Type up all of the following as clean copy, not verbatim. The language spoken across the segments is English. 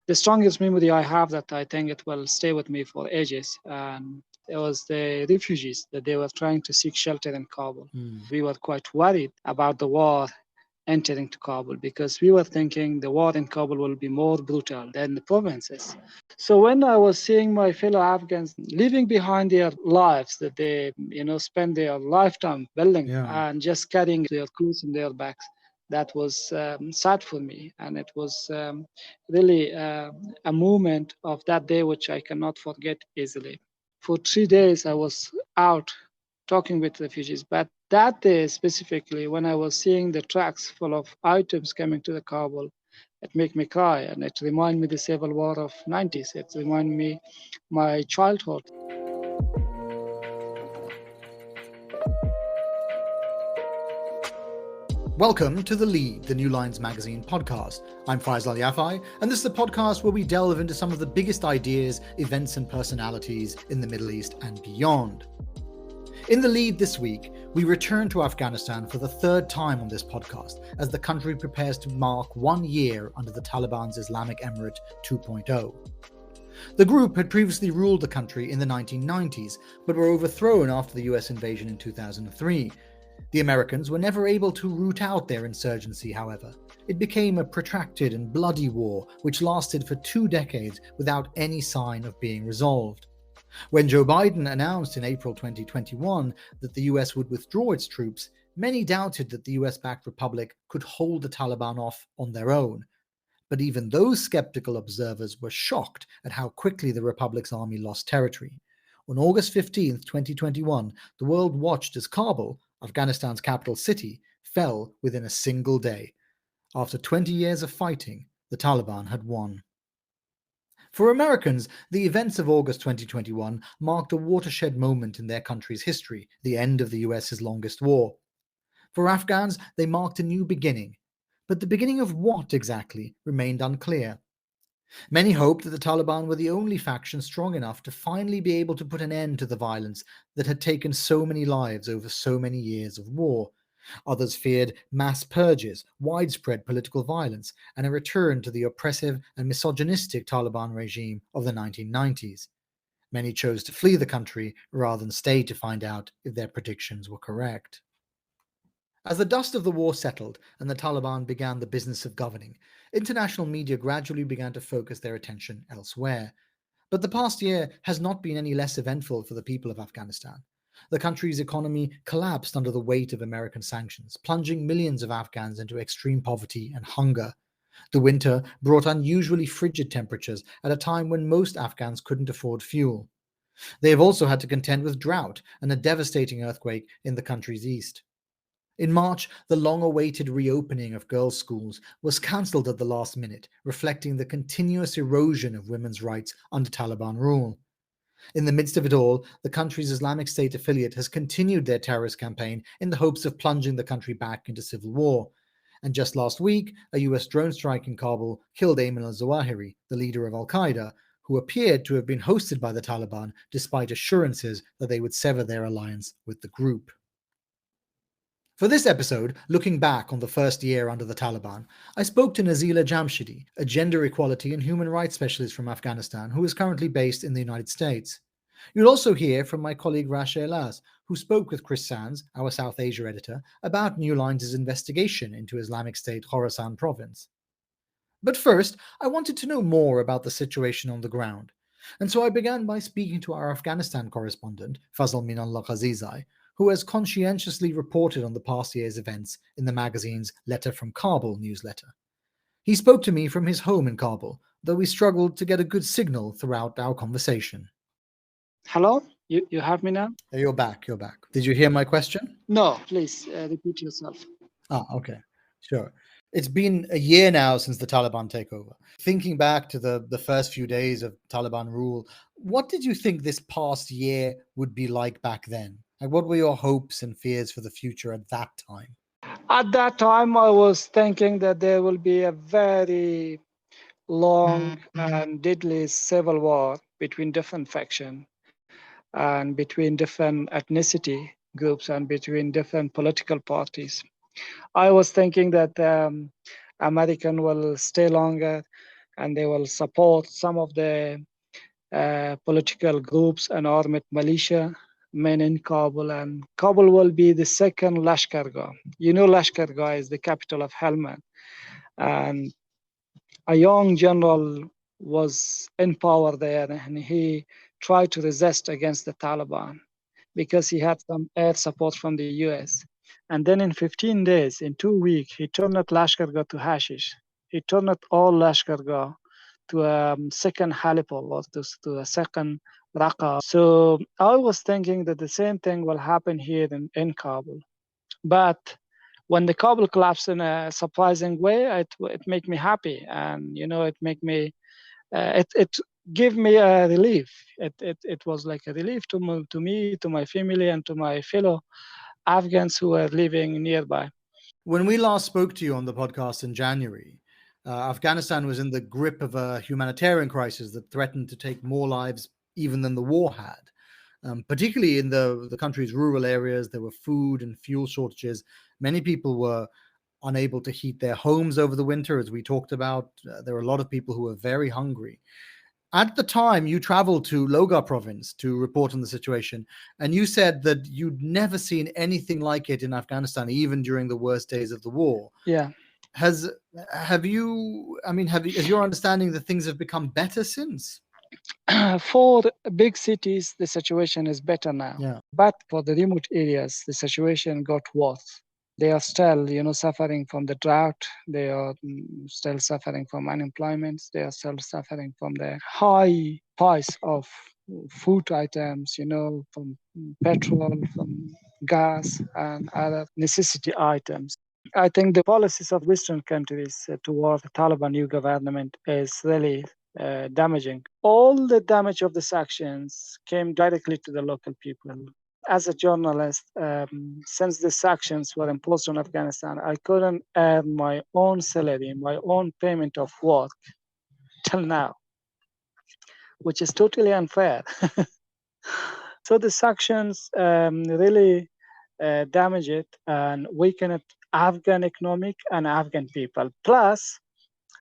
the strongest memory I have that I think it will stay with me for ages. And it was the refugees that they were trying to seek shelter in Kabul. We were quite worried about the war entering to Kabul because we were thinking the war in Kabul will be more brutal than the provinces. So when I was seeing my fellow Afghans leaving behind their lives that they, spend their lifetime building and just carrying their clothes in their backs, that was sad for me. And it was really a moment of that day which I cannot forget easily. For 3 days, I was out talking with refugees. But that day specifically, when I was seeing the trucks full of items coming to the Kabul, it made me cry, and it reminded me the civil war of '90s. It reminded me my childhood. Welcome to The Lead, the New Lines magazine podcast. I'm Faisal Al Yafai, and this is the podcast where we delve into some of the biggest ideas, events, and personalities in the Middle East and beyond. In The Lead this week, we return to Afghanistan for the third time on this podcast as the country prepares to mark 1 year under the Taliban's Islamic Emirate 2.0. The group had previously ruled the country in the 1990s, but were overthrown after the US invasion in 2003. The Americans were never able to root out their insurgency, however. It became a protracted and bloody war which lasted for 2 decades without any sign of being resolved. When Joe Biden announced in April 2021 that the US would withdraw its troops, many doubted that the US-backed republic could hold the Taliban off on their own. But even those skeptical observers were shocked at how quickly the republic's army lost territory. On August 15, 2021, the world watched as Kabul, Afghanistan's capital city, fell within a single day. After 20 years of fighting, the Taliban had won. For Americans, the events of August 2021 marked a watershed moment in their country's history, the end of the US's longest war. For Afghans, they marked a new beginning. But the beginning of what exactly remained unclear. Many hoped that the Taliban were the only faction strong enough to finally be able to put an end to the violence that had taken so many lives over so many years of war. Others feared mass purges, widespread political violence, and a return to the oppressive and misogynistic Taliban regime of the 1990s. Many chose to flee the country rather than stay to find out if their predictions were correct. As the dust of the war settled and the Taliban began the business of governing, international media gradually began to focus their attention elsewhere. But the past year has not been any less eventful for the people of Afghanistan. The country's economy collapsed under the weight of American sanctions, plunging millions of Afghans into extreme poverty and hunger. The winter brought unusually frigid temperatures at a time when most Afghans couldn't afford fuel. They have also had to contend with drought and a devastating earthquake in the country's east. In March, the long-awaited reopening of girls' schools was cancelled at the last minute, reflecting the continuous erosion of women's rights under Taliban rule. In the midst of it all, the country's Islamic State affiliate has continued their terrorist campaign in the hopes of plunging the country back into civil war. And just last week, a US drone strike in Kabul killed Ayman al-Zawahiri, the leader of al-Qaeda, who appeared to have been hosted by the Taliban despite assurances that they would sever their alliance with the group. For this episode, looking back on the first year under the Taliban, I spoke to Nazila Jamshidi, a gender equality and human rights specialist from Afghanistan who is currently based in the United States. You'll also hear from my colleague Rasha Elaz, who spoke with Chris Sands, our South Asia editor, about New Lines' investigation into Islamic State Khorasan province. But first, I wanted to know more about the situation on the ground. And so I began by speaking to our Afghanistan correspondent, Fazelminallah Qazizai, who has conscientiously reported on the past year's events in the magazine's Letter from Kabul newsletter. He spoke to me from his home in Kabul, though we struggled to get a good signal throughout our conversation. Hello? You have me now? You're back. Did you hear my question? No, please repeat yourself. Okay, sure. It's been a year now since the Taliban takeover. Thinking back to the first few days of Taliban rule, what did you think this past year would be like back then? Like, what were your hopes and fears for the future at that time? At that time, I was thinking that there will be a very long and deadly civil war between different factions and between different ethnicity groups and between different political parties. I was thinking that American will stay longer and they will support some of the political groups and armed militia men in Kabul. And Kabul will be the second Lashkargah. You know, Lashkargah is the capital of Helmand. And a young general was in power there, and he tried to resist against the Taliban because he had some air support from the US. And then in 15 days, in 2 weeks, he turned Lashkargah to hashish. He turned all Lashkargah to a second Halipol, or to a second Raqqa. So I was thinking that the same thing will happen here in Kabul. But when the Kabul collapsed in a surprising way, it made me happy, and it made me it gave me a relief. It was like a relief to me, to my family, and to my fellow Afghans who were living nearby. When we last spoke to you on the podcast in January, Afghanistan was in the grip of a humanitarian crisis that threatened to take more lives even than the war had. Particularly in the country's rural areas, there were food and fuel shortages. Many people were unable to heat their homes over the winter, as we talked about. There were a lot of people who were very hungry. At the time, you traveled to Logar province to report on the situation, and you said that you'd never seen anything like it in Afghanistan, even during the worst days of the war. Yeah. Has your understanding that things have become better since? For big cities, the situation is better now. Yeah. But for the remote areas, the situation got worse. They are still, suffering from the drought. They are still suffering from unemployment. They are still suffering from the high price of food items, from petrol, from gas, and other necessity items. I think the policies of Western countries toward the Taliban new government is really damaging. All the damage of the sanctions came directly to the local people. As a journalist, since the sanctions were imposed on Afghanistan, I couldn't earn my own salary, my own payment of work till now, which is totally unfair. So the sanctions really damage it and weaken it, Afghan economic and Afghan people. Plus,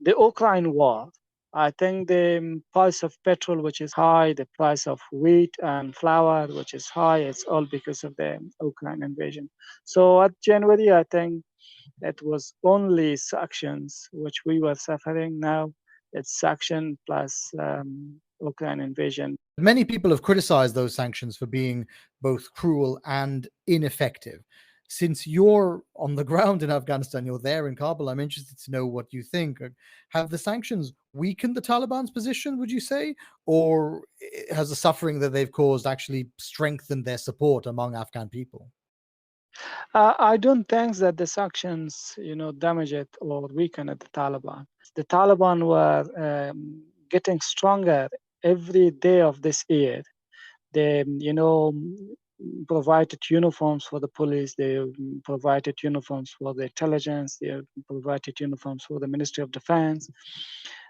the Ukraine war. I think the price of petrol, which is high, the price of wheat and flour, which is high, it's all because of the Ukraine invasion. So at January, I think it was only sanctions which we were suffering. Now it's sanction plus Ukraine invasion. Many people have criticized those sanctions for being both cruel and ineffective. Since you're on the ground in Afghanistan, you're there in Kabul, I'm interested to know what you think. Have the sanctions weakened the Taliban's position, would you say? Or has the suffering that they've caused actually strengthened their support among Afghan people? I don't think that the sanctions, damage it or weaken the Taliban. The Taliban were getting stronger every day of this year. They, provided uniforms for the police. They provided uniforms for the intelligence. They provided uniforms for the Ministry of Defense.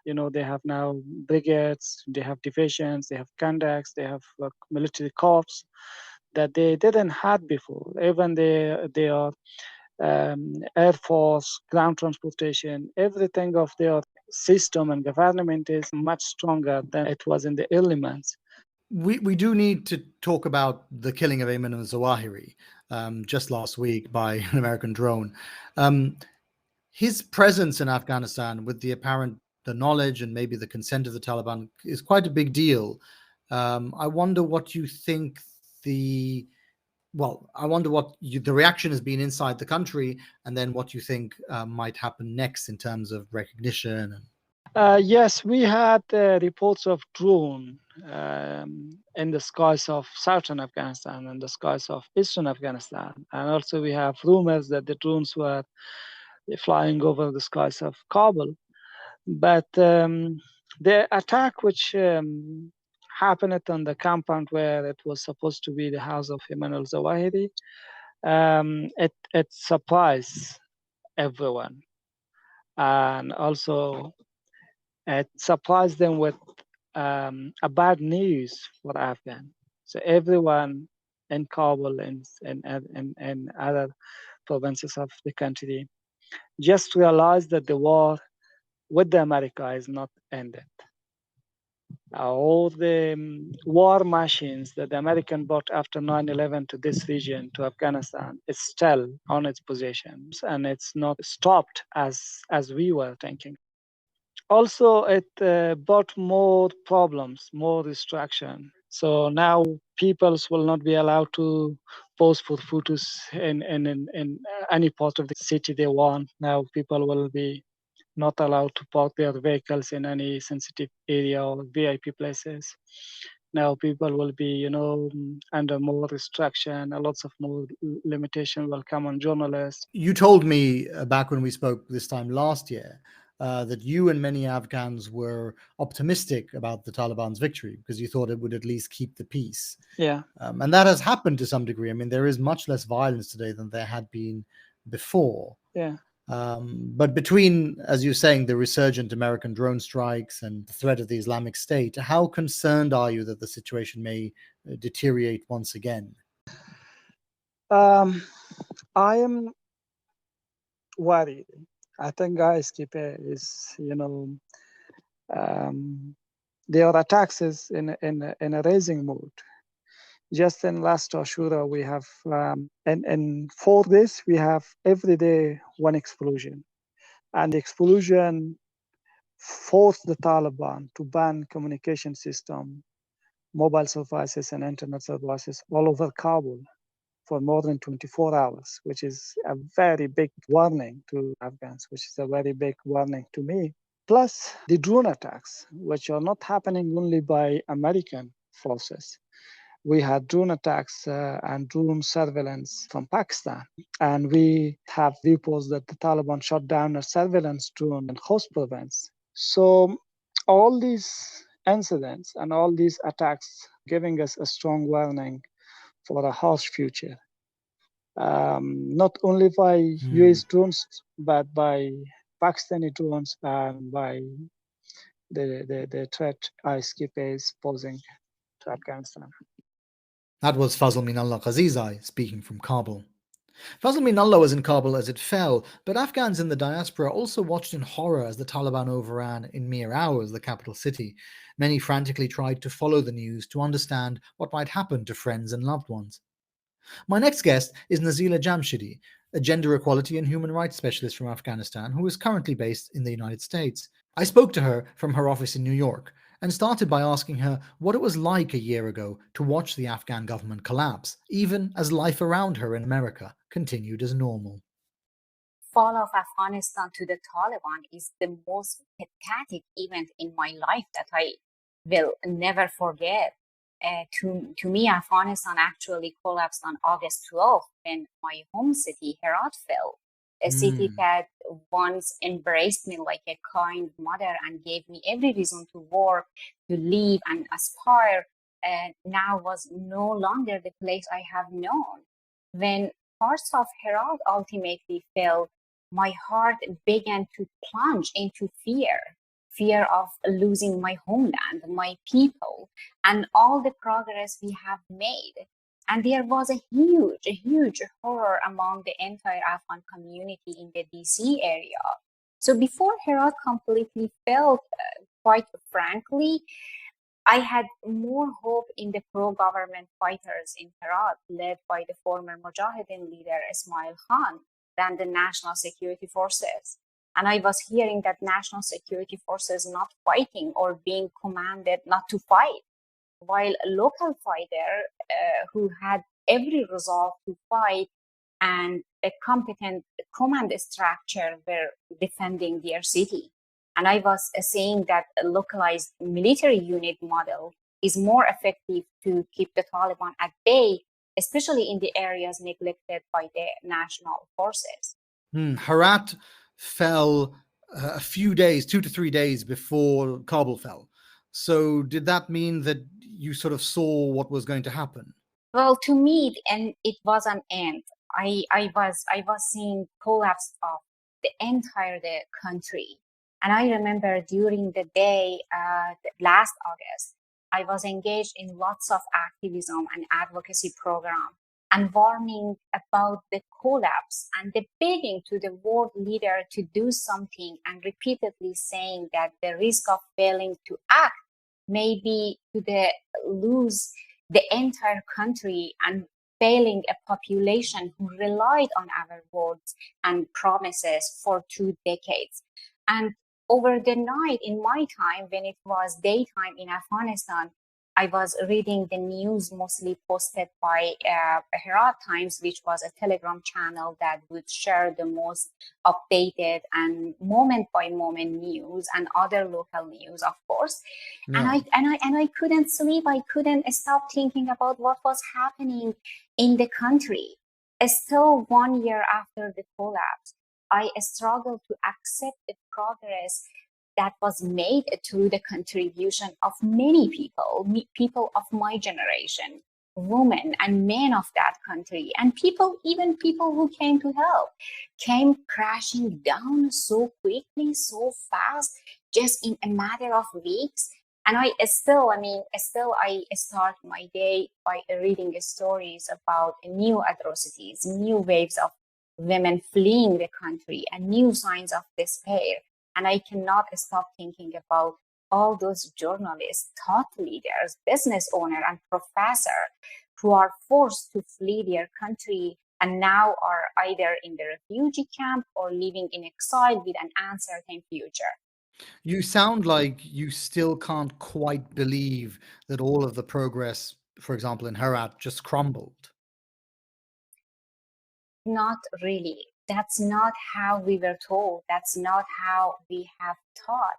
They have now brigades. They have divisions. They have conducts. They have military corps that they didn't have before. Even they are air force, ground transportation, everything of their system and government is much stronger than it was in the early months. We do need to talk about the killing of Ayman al-Zawahiri just last week by an American drone. His presence in Afghanistan, with the knowledge and maybe the consent of the Taliban, is quite a big deal. I wonder what you think the reaction has been inside the country, and then what you think might happen next in terms of recognition. Yes, we had reports of drone in the skies of southern Afghanistan and the skies of eastern Afghanistan. And also we have rumors that the drones were flying over the skies of Kabul. But the attack which happened on the compound where it was supposed to be the house of Ayman al-Zawahiri, it surprised everyone. And also it surprised them with a bad news for Afghan. So everyone in Kabul and other provinces of the country just realized that the war with the America is not ended. All the war machines that the American brought after 9/11 to this region, to Afghanistan, is still on its positions, and it's not stopped as we were thinking. Also, it brought more problems, more distraction. So now peoples will not be allowed to pose for photos in any part of the city they want. Now people will be not allowed to park their vehicles in any sensitive area or VIP places. Now people will be, under more restriction. Lots of more limitation will come on journalists. You told me back when we spoke this time last year that you and many Afghans were optimistic about the Taliban's victory because you thought it would at least keep the peace. Yeah. And that has happened to some degree. I mean, there is much less violence today than there had been before. Yeah. But between, as you're saying, the resurgent American drone strikes and the threat of the Islamic State, how concerned are you that the situation may deteriorate once again? I am worried. I think ISKP is, their attacks is in a raising mood. Just in last Ashura, we have, and for this, we have every day one explosion. And the explosion forced the Taliban to ban communication system, mobile services and internet services all over Kabul for more than 24 hours, which is a very big warning to Afghans, which is a very big warning to me. Plus the drone attacks, which are not happening only by American forces. We had drone attacks and drone surveillance from Pakistan. And we have reports that the Taliban shot down a surveillance drone in host province. So all these incidents and all these attacks giving us a strong warning for a harsh future. Not only by US drones, but by Pakistani drones and by the threat ISKP is posing to Afghanistan. That was Fazelminallah Qazizai speaking from Kabul. Fazelminallah was in Kabul as it fell, but Afghans in the diaspora also watched in horror as the Taliban overran in mere hours the capital city. Many frantically tried to follow the news to understand what might happen to friends and loved ones. My next guest is Nazila Jamshidi, a gender equality and human rights specialist from Afghanistan who is currently based in the United States. I spoke to her from her office in New York and started by asking her what it was like a year ago to watch the Afghan government collapse, even as life around her in America continued as normal. Fall of Afghanistan to the Taliban is the most pathetic event in my life that I will never forget. To me, Afghanistan actually collapsed on August 12th when my home city, Herat, fell. A city that once embraced me like a kind mother and gave me every reason to work, to live and aspire, now was no longer the place I have known. When parts of Herat ultimately fell, my heart began to plunge into fear of losing my homeland, my people, and all the progress we have made. And there was a huge horror among the entire Afghan community in the DC area. So before Herat completely fell, quite frankly, I had more hope in the pro-government fighters in Herat, led by the former Mujahideen leader Ismail Khan, than the national security forces. And I was hearing that national security forces not fighting or being commanded not to fight, while a local fighter who had every resolve to fight and a competent command structure were defending their city. And I was saying that a localized military unit model is more effective to keep the Taliban at bay, especially in the areas neglected by the national forces. Herat fell a few days, 2 to 3 days before Kabul fell. So did that mean that you sort of saw what was going to happen? Well, to me, and it was an end. I was seeing collapse of the entire country. And I remember during the day, last August, I was engaged in lots of activism and advocacy program. and warning about the collapse, and the begging to the world leader to do something, and repeatedly saying that the risk of failing to act may be to lose the entire country and failing a population who relied on our words and promises for 2 decades. And over the night, in my time, when it was daytime in Afghanistan, I was reading the news mostly posted by Herat Times, which was a Telegram channel that would share the most updated and moment by moment news and other local news, of course. Yeah. And I couldn't sleep. I couldn't stop thinking about what was happening in the country. Still 1 year after the collapse, I struggled to accept the progress that was made through the contribution of many people, people of my generation, women and men of that country, and even people who came to help, came crashing down so quickly, so fast, just in a matter of weeks. And I start my day by reading stories about new atrocities, new waves of women fleeing the country, and new signs of despair. And I cannot stop thinking about all those journalists, thought leaders, business owners, and professors who are forced to flee their country and now are either in the refugee camp or living in exile with an uncertain future. You sound like you still can't quite believe that all of the progress, for example, in Herat, just crumbled. Not really. That's not how we were told. That's not how we have taught.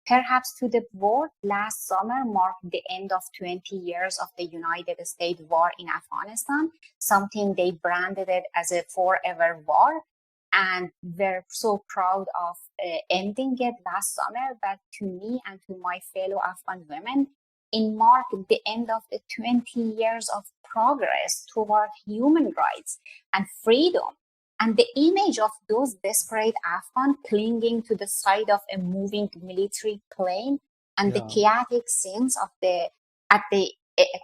Perhaps to the world, last summer marked the end of 20 years of the United States war in Afghanistan, something they branded it as a forever war, and were so proud of ending it last summer. But to me and to my fellow Afghan women, it marked the end of the 20 years of progress toward human rights and freedom. And the image of those desperate Afghans clinging to the side of a moving military plane and the chaotic scenes at the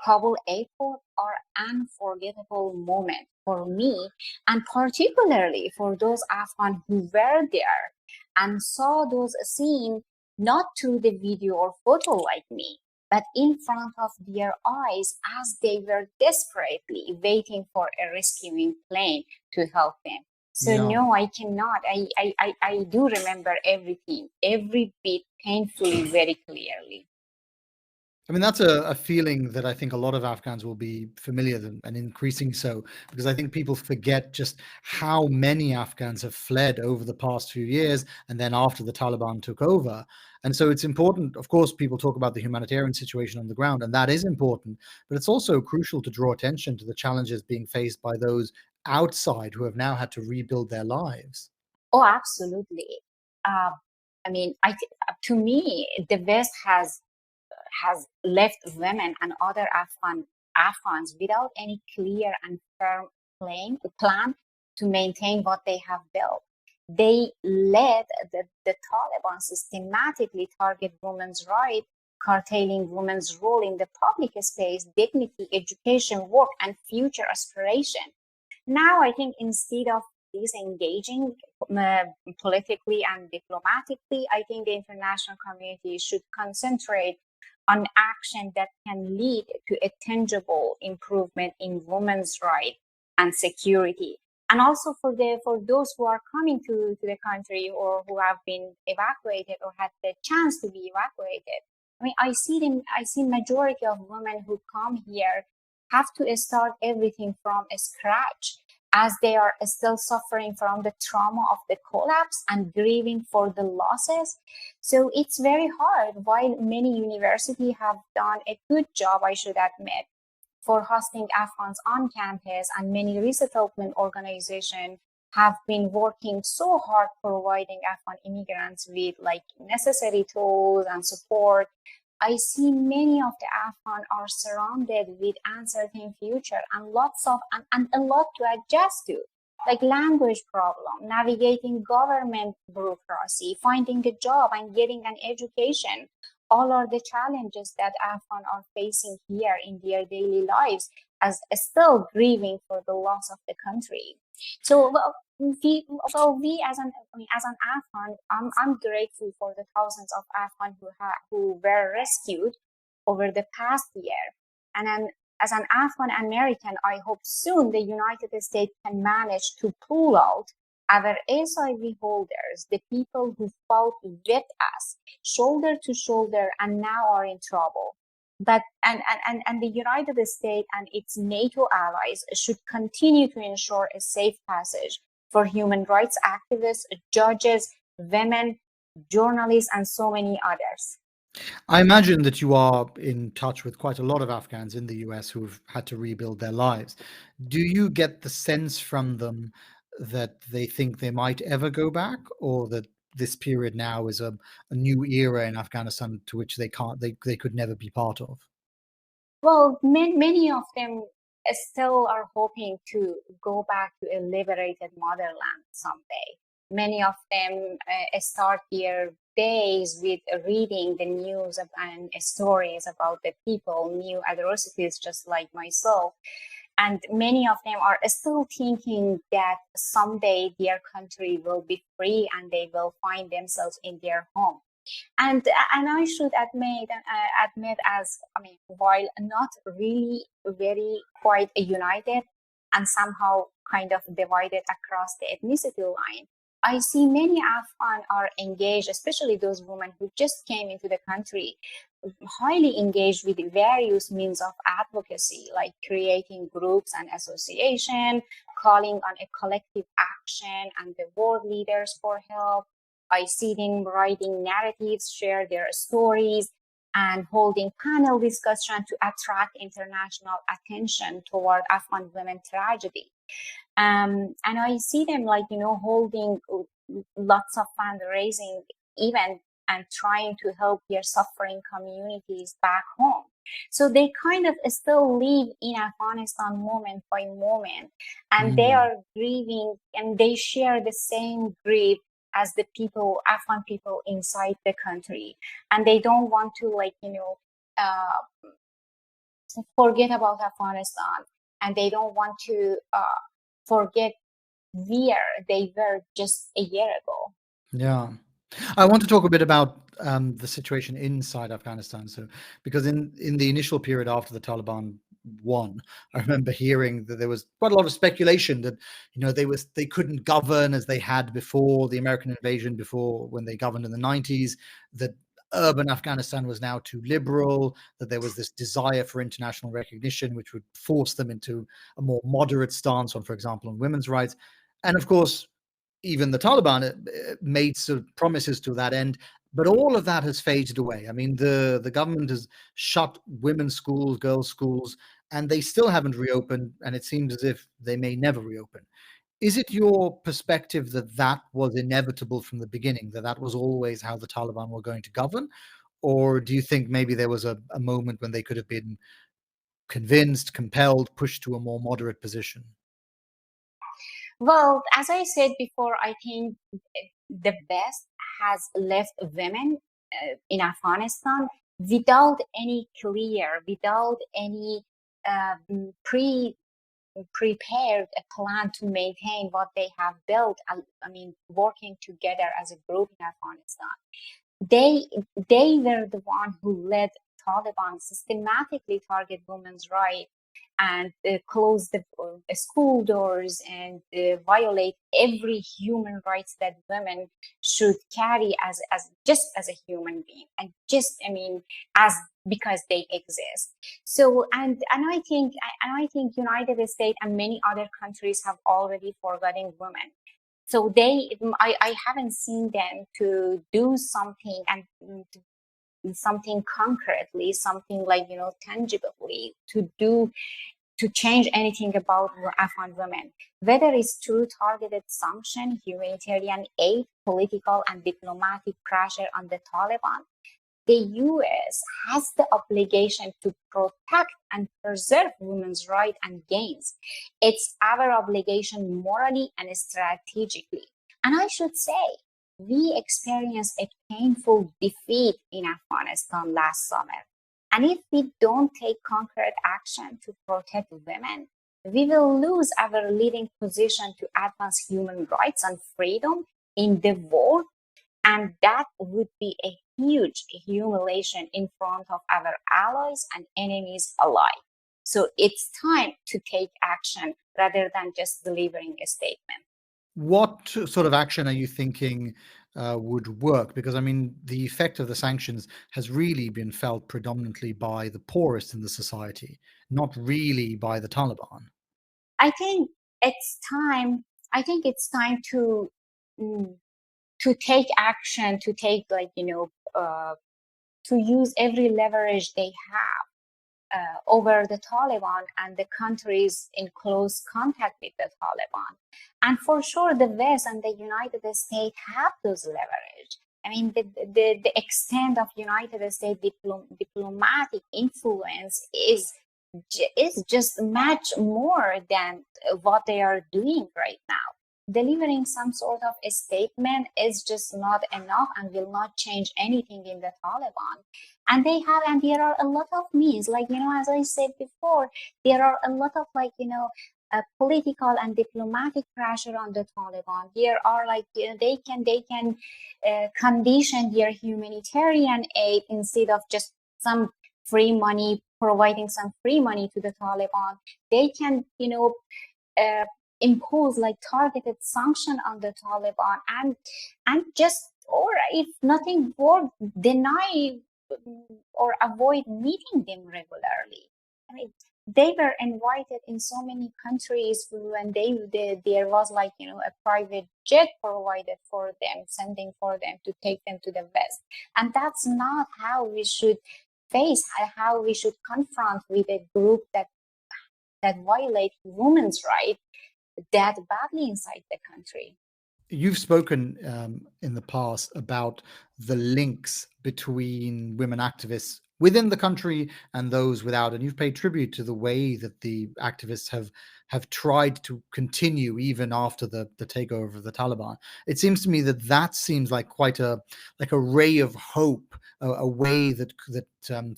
Kabul airport are unforgettable moments for me, and particularly for those Afghans who were there and saw those scenes not through the video or photo like me, but in front of their eyes as they were desperately waiting for a rescuing plane to help them. So no, I cannot. I do remember everything, every bit painfully, very clearly. I mean, that's a feeling that I think a lot of Afghans will be familiar with, and increasing so, because I think people forget just how many Afghans have fled over the past few years, and then after the Taliban took over. And so it's important, of course, people talk about the humanitarian situation on the ground, and that is important, but it's also crucial to draw attention to the challenges being faced by those outside who have now had to rebuild their lives. Oh, absolutely. To me, the West has left women and other Afghans without any clear and firm plan to maintain what they have built. They let the Taliban systematically target women's rights, curtailing women's role in the public space, dignity, education, work, and future aspiration. Now, I think instead of disengaging politically and diplomatically, I think the international community should concentrate on action that can lead to a tangible improvement in women's rights and security. And also for those who are coming to the country or who have been evacuated or had the chance to be evacuated. I mean, I see majority of women who come here have to start everything from scratch, as they are still suffering from the trauma of the collapse and grieving for the losses. So it's very hard, while many universities have done a good job, I should admit, for hosting Afghans on campus, and many resettlement organizations have been working so hard providing Afghan immigrants with necessary tools and support. I see many of the Afghans are surrounded with uncertain future and and a lot to adjust to, like language problem, navigating government bureaucracy, finding a job and getting an education. All are the challenges that Afghans are facing here in their daily lives. as still grieving for the loss of the country. So we as an Afghan, I'm grateful for the thousands of Afghans who were rescued over the past year. And then, as an Afghan American, I hope soon the United States can manage to pull out our SIV holders, the people who fought with us, shoulder to shoulder, and now are in trouble. But and the United States and its NATO allies should continue to ensure a safe passage for human rights activists, judges, women, journalists, and so many others. I imagine that you are in touch with quite a lot of Afghans in the US who've had to rebuild their lives. Do you get the sense from them that they think they might ever go back, or that this period now is a new era in Afghanistan to which they could never be part of? Well, many of them still are hoping to go back to a liberated motherland someday. Many of them start their days with reading the news and stories about the people, new atrocities, just like myself. And many of them are still thinking that someday their country will be free and they will find themselves in their home. And I should admit, while not really very quite united and somehow kind of divided across the ethnicity line, I see many Afghans are engaged, especially those women who just came into the country, highly engaged with various means of advocacy, like creating groups and association, calling on a collective action and the world leaders for help. I see them writing narratives, share their stories, and holding panel discussion to attract international attention toward Afghan women tragedy. And I see them holding lots of fundraising events and trying to help their suffering communities back home. So they kind of still live in Afghanistan moment by moment, and they are grieving, and they share the same grief as the Afghan people inside the country. And they don't want to forget about Afghanistan, and they don't want to forget where they were just a year ago. Yeah. I want to talk a bit about the situation inside Afghanistan. So, because in the initial period after the Taliban won, I remember hearing that there was quite a lot of speculation that they couldn't govern as they had before the American invasion, before when they governed in the 90s, that urban Afghanistan was now too liberal, that there was this desire for international recognition, which would force them into a more moderate stance on, for example, on women's rights. And of course, even the Taliban made sort of promises to that end, but all of that has faded away. I mean, the government has shut women's schools, girls' schools, and they still haven't reopened, and it seems as if they may never reopen. Is it your perspective that that was inevitable from the beginning, that that was always how the Taliban were going to govern? Or do you think maybe there was a moment when they could have been convinced, compelled, pushed to a more moderate position? Well, as I said before, I think the West has left women in Afghanistan without any prepared a plan to maintain what they have built. Working together as a group in Afghanistan. They were the one who led Taliban systematically target women's rights and close the school doors and violate every human rights that women should carry as just as a human being, and as because they exist. So and I think United States and many other countries have already forgotten women. So I haven't seen them to do something and something concretely, something tangibly to change anything about Afghan women, whether it's through targeted sanction, humanitarian aid, political and diplomatic pressure on the Taliban. The US has the obligation to protect and preserve women's rights and gains. It's our obligation morally and strategically. And I should say, we experienced a painful defeat in Afghanistan last summer. And if we don't take concrete action to protect women, we will lose our leading position to advance human rights and freedom in the world. And that would be a huge humiliation in front of our allies and enemies alike. So it's time to take action rather than just delivering a statement. What sort of action are you thinking would work? Because, I mean, the effect of the sanctions has really been felt predominantly by the poorest in the society, not really by the Taliban. I think it's time. I think it's time to take action, to take to use every leverage they have over the Taliban and the countries in close contact with the Taliban. And for sure, the West and the United States have those leverage. I mean, the extent of United States diplomatic influence is just much more than what they are doing right now. Delivering some sort of a statement is just not enough and will not change anything in the Taliban. And there are a lot of means, as I said before, there are a lot of political and diplomatic pressure on the Taliban. There are they can condition their humanitarian aid instead of just some free money, providing some free money to the Taliban. They can impose targeted sanction on the Taliban and just, or if nothing more, deny or avoid meeting them regularly. I mean, they were invited in so many countries when there was a private jet provided for them, sending for them to take them to the West. And that's not how we should face, how we should confront with a group that violate women's rights that badly inside the country. You've spoken in the past about the links between women activists within the country and those without, and you've paid tribute to the way that the activists have tried to continue even after the takeover of the Taliban. It seems to me that seems like quite a ray of hope, a way that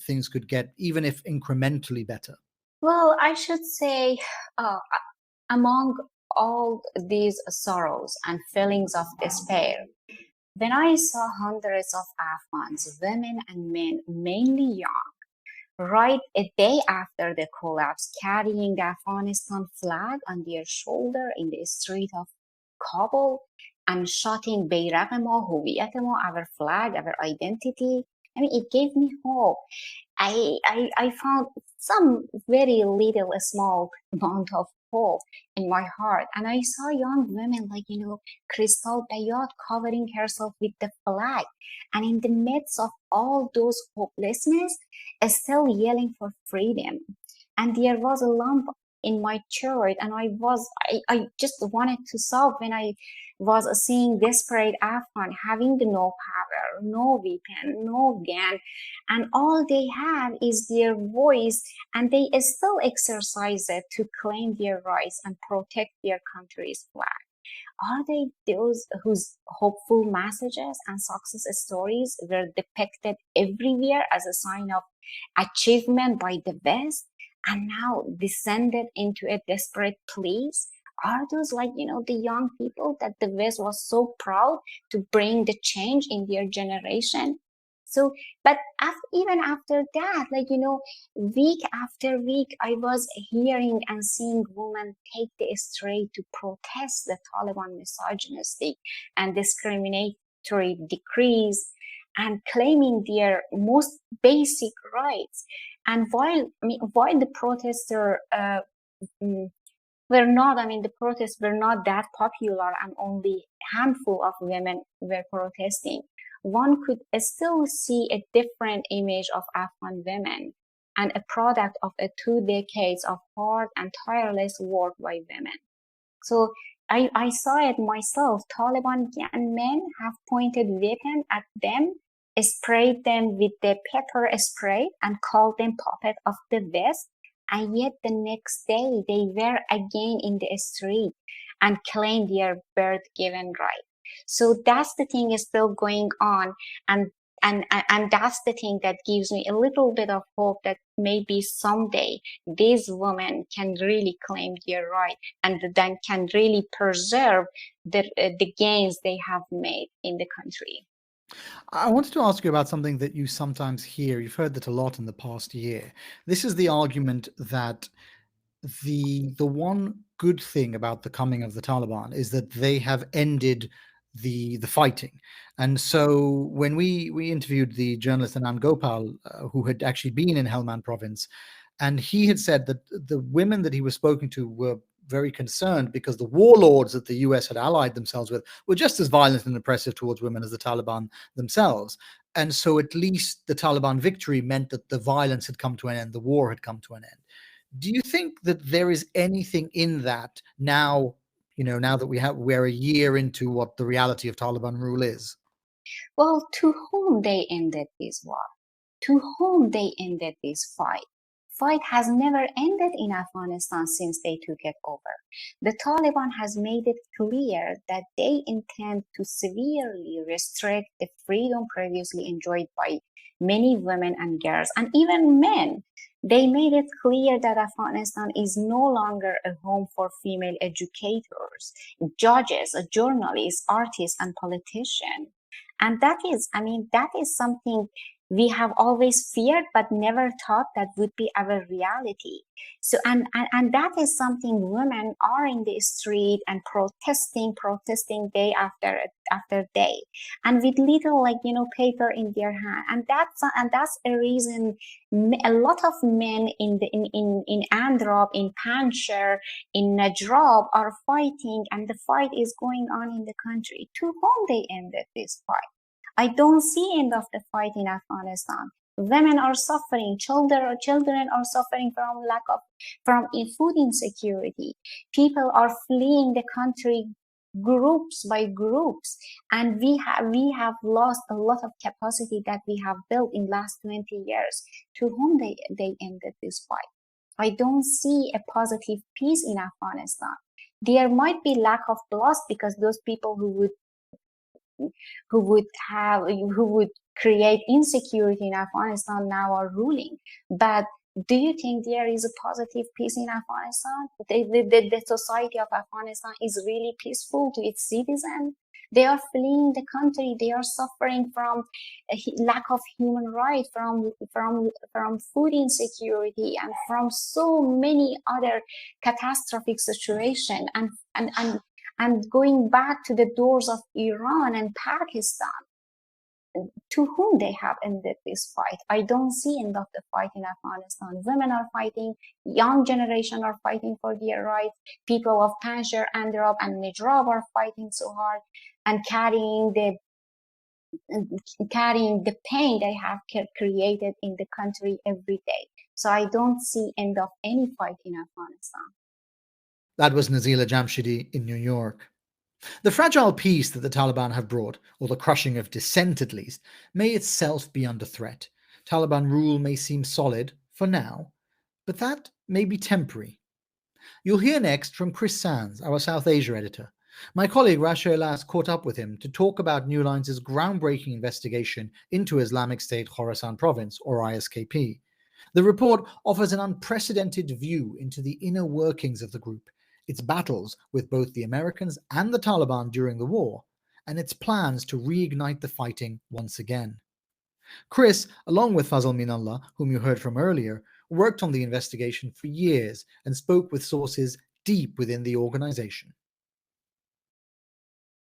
things could get, even if incrementally, better. Well, I should say, among all these sorrows and feelings of despair, when I saw hundreds of Afghans, women and men, mainly young, right a day after the collapse, carrying the Afghanistan flag on their shoulder in the street of Kabul and shouting "Bayraq ma, huviyat ma," our flag, our identity, I mean, it gave me hope. I found some very little, small amount of hope in my heart. And I saw young women Crystal Bayat covering herself with the flag. And in the midst of all those hopelessness, still yelling for freedom. And there was a lump in my chest, and I just wanted to sob when I was seeing desperate Afghan having no power, no weapon, no gun, and all they have is their voice, and they still exercise it to claim their rights and protect their country's flag. Are they those whose hopeful messages and success stories were depicted everywhere as a sign of achievement by the West and now descended into a desperate pleas? Are those the young people that the West was so proud to bring the change in their generation? So, but even after that, week after week, I was hearing and seeing women take the street to protest the Taliban misogynistic and discriminatory decrees and claiming their most basic rights. And while the protesters the protests were not that popular and only a handful of women were protesting, one could still see a different image of Afghan women and a product of 2 decades of hard and tireless work by women. So I saw it myself. Taliban young men have pointed weapons at them, sprayed them with the pepper spray and called them puppet of the West. And yet the next day they were again in the street and claimed their birth-given right. So that's the thing is still going on. And and that's the thing that gives me a little bit of hope that maybe someday these women can really claim their right and then can really preserve the gains they have made in the country. I wanted to ask you about something that you sometimes hear. You've heard that a lot in the past year. This is the argument that the one good thing about the coming of the Taliban is that they have ended the fighting. And so when we interviewed the journalist Anand Gopal, who had actually been in Helmand province, and he had said that the women that he was spoken to were very concerned because the warlords that the US had allied themselves with were just as violent and oppressive towards women as the Taliban themselves. And so at least the Taliban victory meant that the violence had come to an end, the war had come to an end. Do you think that there is anything in that now, now that we're a year into what the reality of Taliban rule is? Well, to whom they ended this war? To whom they ended this fight? Fight has never ended in Afghanistan since they took it over. The Taliban has made it clear that they intend to severely restrict the freedom previously enjoyed by many women and girls and even men. They made it clear that Afghanistan is no longer a home for female educators, judges, journalists, artists, and politicians. And that is something we have always feared, but never thought that would be our reality. So, and that is something women are in the street and protesting day after day, and with little paper in their hand. And that's a reason a lot of men in Androb, in Panjshir, in Najrab are fighting, and the fight is going on in the country. To whom they ended this fight? I don't see end of the fight in Afghanistan. Women are suffering, children are suffering from food insecurity. People are fleeing the country groups by groups, and we have lost a lot of capacity that we have built in last 20 years. To whom they ended this fight? I don't see a positive peace in Afghanistan. There might be lack of blood because those people who would create insecurity in Afghanistan now are ruling. But do you think there is a positive peace in Afghanistan? The society of Afghanistan is really peaceful to its citizens? They are fleeing the country. They are suffering from lack of human rights, from food insecurity, and from so many other catastrophic situations. And going back to the doors of Iran and Pakistan, to whom they have ended this fight. I don't see end of the fight in Afghanistan. Women are fighting, young generation are fighting for their rights. People of Panjshir, Androb, and Najrab are fighting so hard and carrying the pain they have created in the country every day. So I don't see end of any fight in Afghanistan. That was Nazila Jamshidi in New York. The fragile peace that the Taliban have brought, or the crushing of dissent at least, may itself be under threat. Taliban rule may seem solid for now, but that may be temporary. You'll hear next from Chris Sands, our South Asia editor. My colleague Rasha Elas caught up with him to talk about New Lines' groundbreaking investigation into Islamic State Khorasan Province, or ISKP. The report offers an unprecedented view into the inner workings of the group, its battles with both the Americans and the Taliban during the war, and its plans to reignite the fighting once again. Chris, along with Fazelminallah, whom you heard from earlier, worked on the investigation for years and spoke with sources deep within the organization.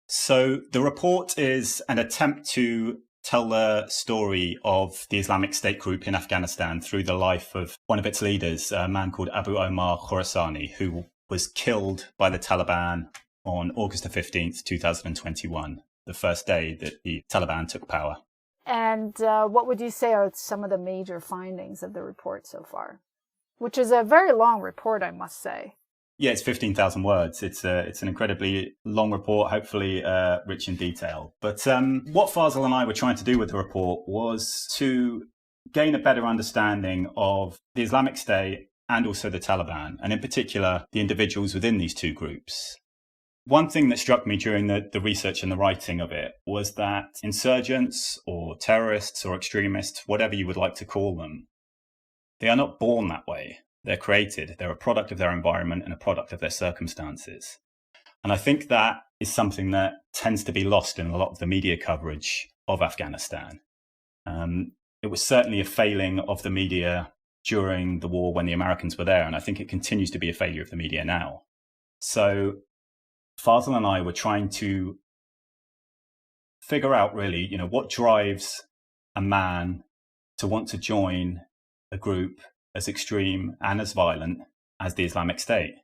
So the report is an attempt to tell the story of the Islamic State group in Afghanistan through the life of one of its leaders, a man called Abu Omar Khorasani, who was killed by the Taliban on August the 15th, 2021, the first day that the Taliban took power. And what would you say are some of the major findings of the report so far? Which is a very long report, I must say. Yeah, it's 15,000 words. It's an incredibly long report, hopefully rich in detail. But what Faisal and I were trying to do with the report was to gain a better understanding of the Islamic State and also the Taliban, and in particular, the individuals within these two groups. one thing that struck me during the research and the writing of it was that insurgents or terrorists or extremists, whatever you would like to call them, they are not born that way. They're created. They're a product of their environment and a product of their circumstances. And I think that is something that tends to be lost in a lot of the media coverage of Afghanistan. It was certainly a failing of the media during the war when the Americans were there, and I think it continues to be a failure of the media now. So Faisal and I were trying to figure out really, what drives a man to want to join a group as extreme and as violent as the Islamic State.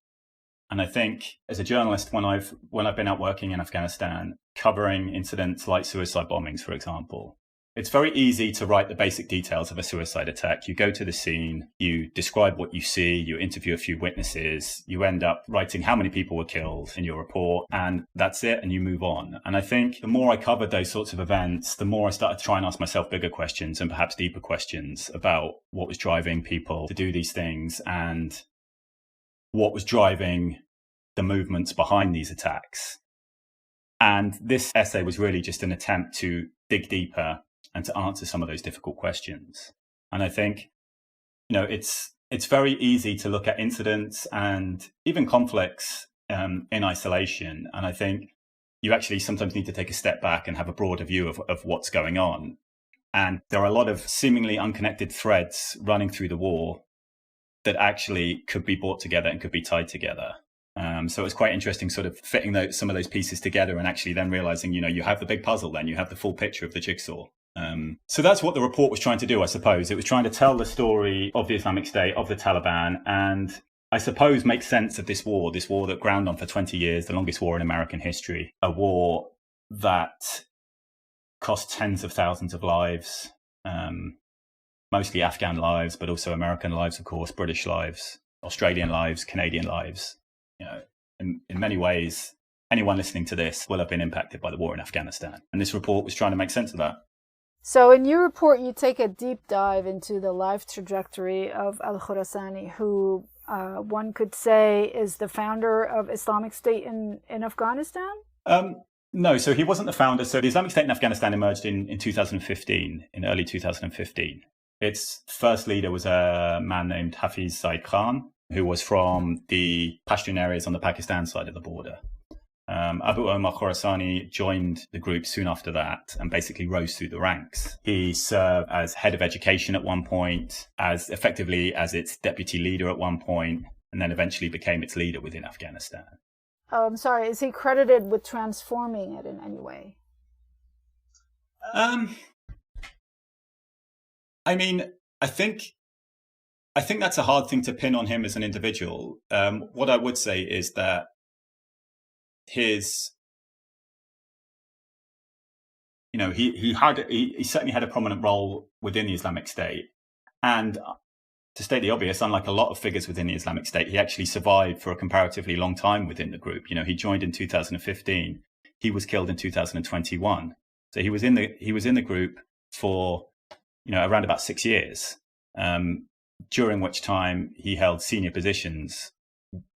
And I think as a journalist, when I've been out working in Afghanistan, covering incidents like suicide bombings, for example, it's very easy to write the basic details of a suicide attack. You go to the scene, you describe what you see, you interview a few witnesses, you end up writing how many people were killed in your report, and that's it, and you move on. And I think the more I covered those sorts of events, the more I started to try and ask myself bigger questions and perhaps deeper questions about what was driving people to do these things and what was driving the movements behind these attacks. And this essay was really just an attempt to dig deeper and to answer some of those difficult questions. And I think, it's very easy to look at incidents and even conflicts in isolation. And I think you actually sometimes need to take a step back and have a broader view of what's going on. And there are a lot of seemingly unconnected threads running through the war that actually could be brought together and could be tied together. So it's quite interesting sort of fitting some of those pieces together and actually then realizing, you have the big puzzle, then you have the full picture of the jigsaw. So that's what the report was trying to do, I suppose. It was trying to tell the story of the Islamic State, of the Taliban, and I suppose make sense of this war that ground on for 20 years, the longest war in American history, a war that cost tens of thousands of lives, mostly Afghan lives, but also American lives, of course, British lives, Australian lives, Canadian lives. In many ways, anyone listening to this will have been impacted by the war in Afghanistan. And this report was trying to make sense of that. So in your report, you take a deep dive into the life trajectory of al-Khorasani, who one could say is the founder of Islamic State in Afghanistan? No, so he wasn't the founder. So the Islamic State in Afghanistan emerged in 2015, in early 2015. Its first leader was a man named Hafiz Saeed Khan, who was from the Pashtun areas on the Pakistan side of the border. Abu Omar Khorasani joined the group soon after that and basically rose through the ranks. He served as head of education at one point, as effectively as its deputy leader at one point, and then eventually became its leader within Afghanistan. I'm sorry, is he credited with transforming it in any way? I think that's a hard thing to pin on him as an individual. What I would say is that he certainly had a prominent role within the Islamic State. And to state the obvious, unlike a lot of figures within the Islamic State, he actually survived for a comparatively long time within the group. He joined in 2015. He was killed in 2021. So he was in the group for, around about 6 years, during which time he held senior positions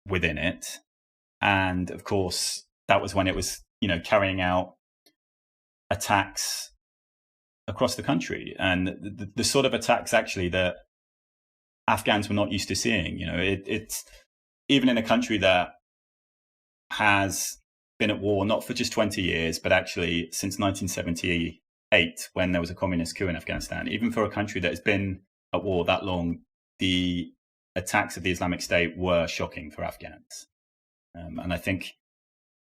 within it. And of course, that was when it was, carrying out attacks across the country, and the sort of attacks actually that Afghans were not used to seeing. It's even in a country that has been at war not for just 20 years, but actually since 1978, when there was a communist coup in Afghanistan. Even for a country that has been at war that long, the attacks of the Islamic State were shocking for Afghans. And I think,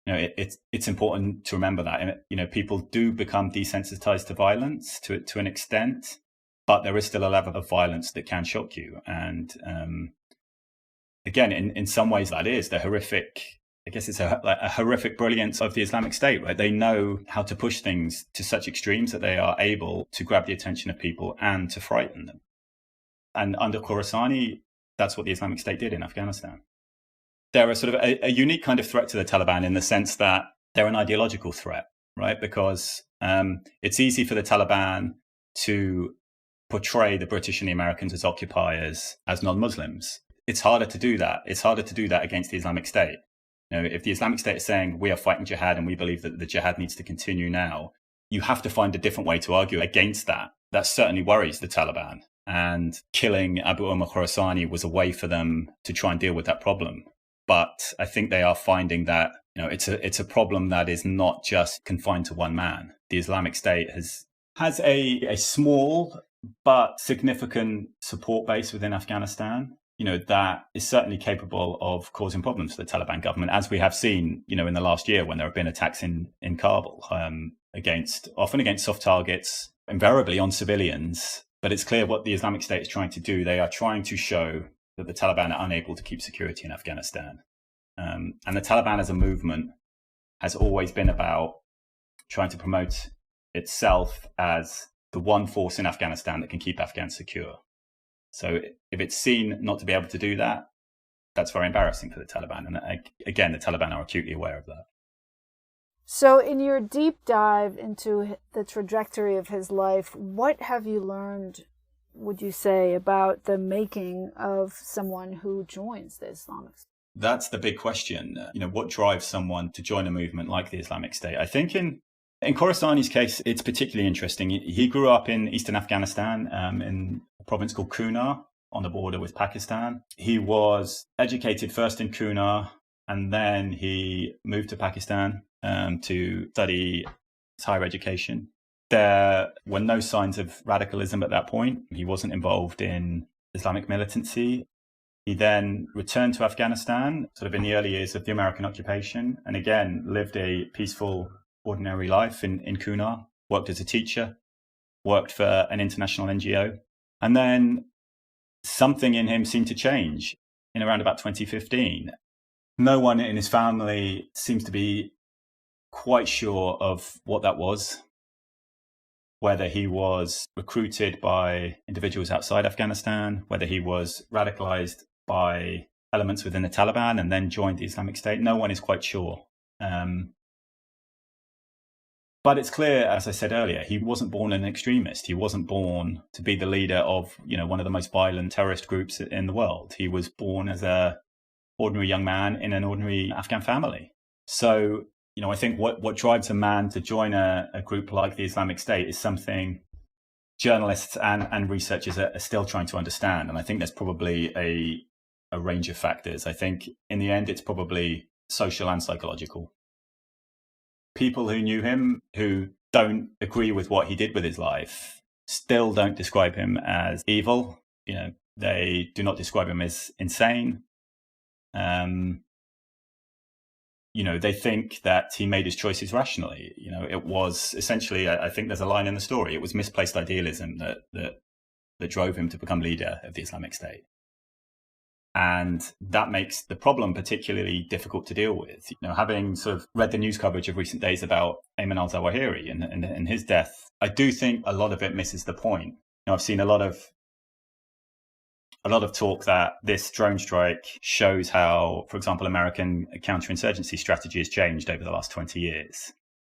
it's important to remember that, people do become desensitized to violence to an extent, but there is still a level of violence that can shock you. And again, in some ways that is the horrific, I guess it's a horrific brilliance of the Islamic State, right? They know how to push things to such extremes that they are able to grab the attention of people and to frighten them. And under Khorasani, that's what the Islamic State did in Afghanistan. They're a sort of a unique kind of threat to the Taliban in the sense that they're an ideological threat, right? Because it's easy for the Taliban to portray the British and the Americans as occupiers, as non-Muslims. It's harder to do that. It's harder to do that against the Islamic State. If the Islamic State is saying we are fighting jihad and we believe that the jihad needs to continue now, you have to find a different way to argue against that. That certainly worries the Taliban. And killing Abu Omar Khorasani was a way for them to try and deal with that problem. But I think they are finding that it's a problem that is not just confined to one man. The Islamic State has a small but significant support base within Afghanistan, that is certainly capable of causing problems for the Taliban government, as we have seen, in the last year when there have been attacks in Kabul, often against soft targets, invariably on civilians. But it's clear what the Islamic State is trying to do. They are trying to show that the Taliban are unable to keep security in Afghanistan. And the Taliban as a movement has always been about trying to promote itself as the one force in Afghanistan that can keep Afghans secure. So if it's seen not to be able to do that, that's very embarrassing for the Taliban. And again, the Taliban are acutely aware of that. So in your deep dive into the trajectory of his life, what have you learned, would you say, about the making of someone who joins the Islamic State? That's the big question. What drives someone to join a movement like the Islamic State? I think in Khorasani's case, it's particularly interesting. He grew up in eastern Afghanistan, in a province called Kunar, on the border with Pakistan. He was educated first in Kunar, and then he moved to Pakistan to study higher education. There were no signs of radicalism at that point. He wasn't involved in Islamic militancy. He then returned to Afghanistan, sort of in the early years of the American occupation, and again lived a peaceful, ordinary life in Kunar, worked as a teacher, worked for an international NGO. And then something in him seemed to change in around about 2015. No one in his family seems to be quite sure of what that was, whether he was recruited by individuals outside Afghanistan, whether he was radicalized by elements within the Taliban and then joined the Islamic State. No one is quite sure. But it's clear, as I said earlier, he wasn't born an extremist. He wasn't born to be the leader of, one of the most violent terrorist groups in the world. He was born as an ordinary young man in an ordinary Afghan family. So, I think what drives a man to join a group like the Islamic State is something journalists and researchers are still trying to understand. And I think there's probably a range of factors. I think in the end, it's probably social and psychological. People who knew him, who don't agree with what he did with his life, still don't describe him as evil. They do not describe him as insane. They think that he made his choices rationally. It was essentially, I think there's a line in the story, it was misplaced idealism that drove him to become leader of the Islamic State. And that makes the problem particularly difficult to deal with. Having sort of read the news coverage of recent days about Ayman al-Zawahiri and his death, I do think a lot of it misses the point. I've seen a lot of talk that this drone strike shows how, for example, American counterinsurgency strategy has changed over the last 20 years.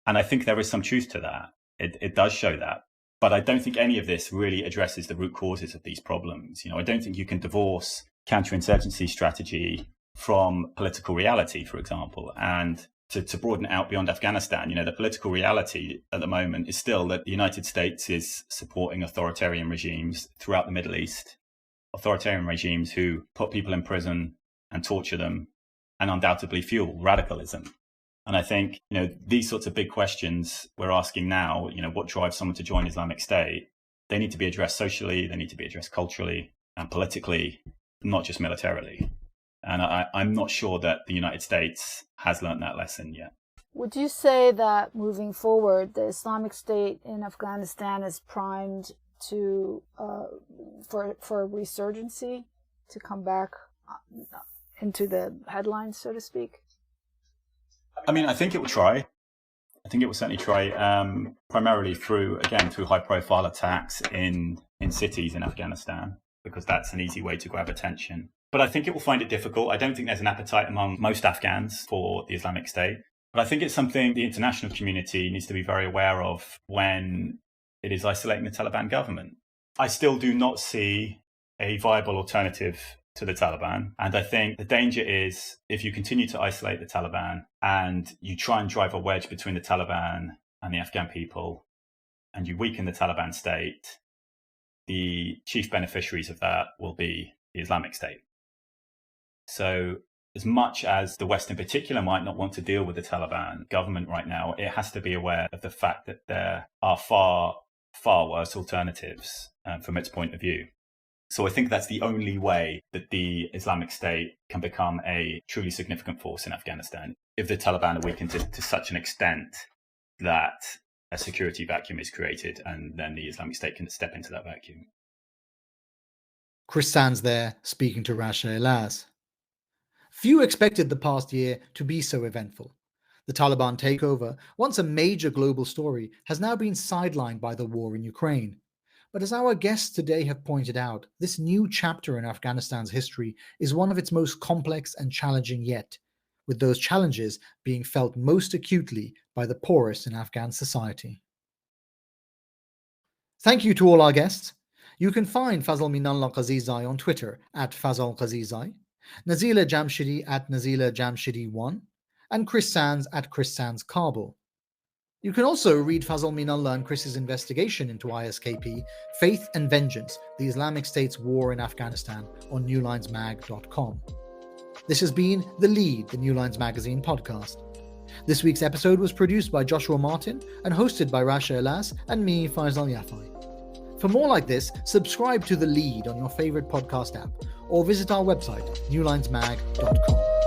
And I think there is some truth to that. It does show that. But I don't think any of this really addresses the root causes of these problems. I don't think you can divorce counterinsurgency strategy from political reality, for example. And to broaden it out beyond Afghanistan, the political reality at the moment is still that the United States is supporting authoritarian regimes throughout the Middle East. Authoritarian regimes who put people in prison and torture them and undoubtedly fuel radicalism. And I think, these sorts of big questions we're asking now, what drives someone to join Islamic State, they need to be addressed socially, they need to be addressed culturally and politically, not just militarily. And I'm not sure that the United States has learned that lesson yet. Would you say that moving forward, the Islamic State in Afghanistan is primed to for a resurgency to come back into the headlines, so to speak? I mean, I think it will try. I think it will certainly try, primarily through high-profile attacks in cities in Afghanistan, because that's an easy way to grab attention. But I think it will find it difficult. I don't think there's an appetite among most Afghans for the Islamic State. But I think it's something the international community needs to be very aware of when it is isolating the Taliban government. I still do not see a viable alternative to the Taliban. And I think the danger is if you continue to isolate the Taliban and you try and drive a wedge between the Taliban and the Afghan people, and you weaken the Taliban state, the chief beneficiaries of that will be the Islamic State. So as much as the West in particular might not want to deal with the Taliban government right now, it has to be aware of the fact that there are far, far worse alternatives from its point of view. So I think that's the only way that the Islamic State can become a truly significant force in Afghanistan, if the Taliban are weakened to such an extent that a security vacuum is created, and then the Islamic State can step into that vacuum. Chris Sands there, speaking to Rasha Elas. Few expected the past year to be so eventful. The Taliban takeover, once a major global story, has now been sidelined by the war in Ukraine. But as our guests today have pointed out, this new chapter in Afghanistan's history is one of its most complex and challenging yet, with those challenges being felt most acutely by the poorest in Afghan society. Thank you to all our guests. You can find Fazelminallah Qazizai on Twitter at Faisal Qazizai, Nazila Jamshidi at Nazila Jamshidi1, and Chris Sands at Chris Sands Kabul. You can also read Fazelminallah and Chris's investigation into ISKP, Faith and Vengeance, the Islamic State's War in Afghanistan on newlinesmag.com. This has been The Lead, the New Lines Magazine podcast. This week's episode was produced by Joshua Martin and hosted by Rasha Elas and me, Faisal Al Yafai. For more like this, subscribe to The Lead on your favorite podcast app or visit our website, newlinesmag.com.